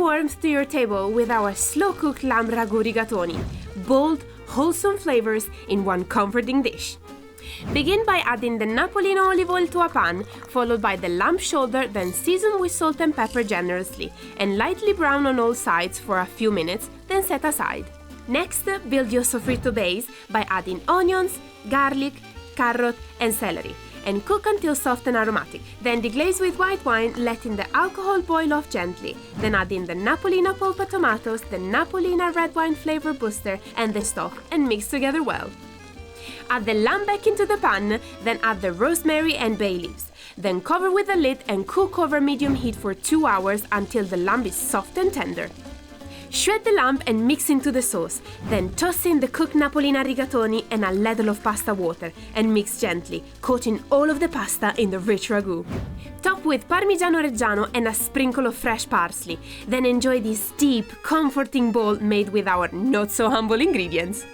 warmth to your table with our slow-cooked lamb ragu rigatoni. Bold, wholesome flavors in one comforting dish. Begin by adding the Napolina olive oil to a pan, followed by the lamb shoulder, then season with salt and pepper generously, and lightly brown on all sides for a few minutes, then set aside. Next, build your soffritto base by adding onions, garlic, carrot, and celery, and cook until soft and aromatic. Then deglaze with white wine, letting the alcohol boil off gently. Then add in the Napolina Polpa Tomatoes, the Napolina red wine flavor booster, and the stock, and mix together well. Add the lamb back into the pan, then add the rosemary and bay leaves. Then cover with a lid and cook over medium heat for 2 hours until the lamb is soft and tender. Shred the lamb and mix into the sauce. Then toss in the cooked Napolina rigatoni and a ladle of pasta water and mix gently, coating all of the pasta in the rich ragu. Top with Parmigiano Reggiano and a sprinkle of fresh parsley. Then enjoy this deep, comforting bowl made with our not-so-humble ingredients.